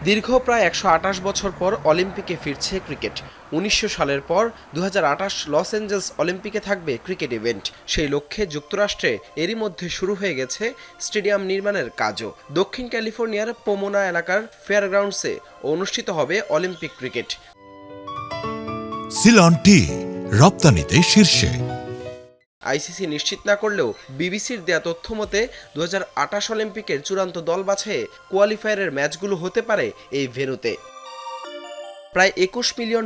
দীর্ঘ প্রায় ১২৮ বছর পর অলিম্পিকে ফিরছে ক্রিকেট। ১৯০০ সালের পর ২০২৮ লস অ্যাঞ্জেলস অলিম্পিকে থাকবে ক্রিকেট ইভেন্ট। সেই লক্ষ্যে যুক্তরাষ্ট্রে এরই মধ্যে শুরু হয়ে গেছে স্টেডিয়াম নির্মাণের কাজও। দক্ষিণ ক্যালিফোর্নিয়ার পোমোনা এলাকার ফেয়ারগ্রাউন্ডসে অনুষ্ঠিত হবে অলিম্পিক ক্রিকেট। সিলন টি রপ্তানিতে শীর্ষে। আইসিসি নিশ্চিত না করলেও বিবিসির দেয়া তথ্য মতে ২০২৮ অলিম্পিকের চূড়ান্ত দল বাছাইয়ে কোয়ালিফায়ারের ম্যাচগুলো হতে পারে এই ভেন্যুতে। প্রায় $২১ মিলিয়ন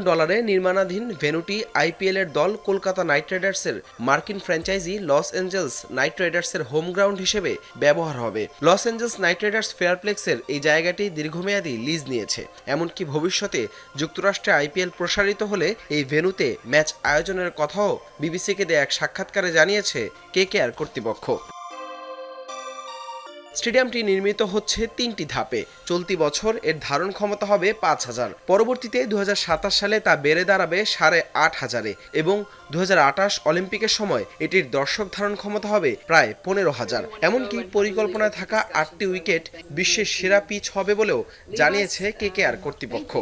নির্মাণাধীন ভেন্যুটি আইপিএলের দল কলকাতা নাইট রাইডার্সের মার্কিন ফ্র্যাঞ্চাইজি লস অ্যাঞ্জেলস নাইট রাইডার্সের হোম গ্রাউন্ড হিসেবে ব্যবহার হবে। লস অ্যাঞ্জেলস নাইট রাইডার্স ফেয়ারপ্লেক্সের এই জায়গাটি দীর্ঘমেয়াদী লিজ নিয়েছে। এমনকি ভবিষ্যতে যুক্তরাষ্ট্রে আইপিএল প্রসারিত হলে এই ভেন্যুতে ম্যাচ আয়োজনের কথাও বিবিসিকে দেয়া এক সাক্ষাৎকারে জানিয়েছে কেকেআর কর্তৃপক্ষ। স্টেডিয়ামটি নির্মিত হচ্ছে ৩টি ধাপে। চলতি বছর এর ধারণ ক্ষমতা হবে ৫,০০০। পরবর্তীতে ২০২৭ সালে তা বেড়ে দাঁড়াবে ৮,৫০০-এ এবং ২০২৮ অলিম্পিকের সময় এটির দর্শক ধারণ ক্ষমতা হবে প্রায় ১৫,০০০। এমনকি পরিকল্পনায় থাকা ৮টি উইকেট বিশ্বের সেরা পিচ হবে বলেও জানিয়েছে কেকেআর কর্তৃপক্ষ।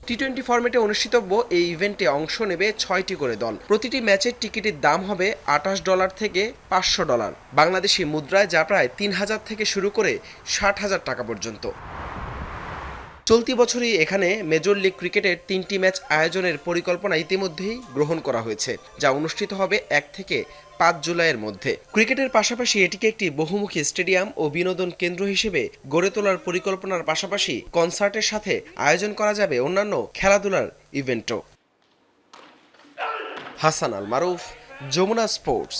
টি-20 ফরম্যাটে অনুষ্ঠিতব্য এই ইভেন্টে অংশ নেবে ৬টি করে দল। প্রতিটি ম্যাচের টিকিটের দাম হবে $২৮ থেকে $৫০০, বাংলাদেশি মুদ্রায়, যা প্রায় ৩,০০০ থেকে শুরু করে ৬০,০০০ টাকা পর্যন্ত। চলতি বছরই এখানে মেজর লিগ ক্রিকেটের ৩টি ম্যাচ আয়োজনের পরিকল্পনা ইতিমধ্যেই গ্রহণ করা হয়েছে, যা অনুষ্ঠিত হবে ১ থেকে ৫ জুলাইয়ের মধ্যে। ক্রিকেটের পাশাপাশি এটিকে একটি বহুমুখী স্টেডিয়াম ও বিনোদন কেন্দ্র হিসেবে গড়ে তোলার পরিকল্পনার পাশাপাশি কনসার্টের সাথে আয়োজন করা যাবে অন্যান্য খেলাধুলার ইভেন্টও। হাসান আল মারুফ, যমুনা স্পোর্টস।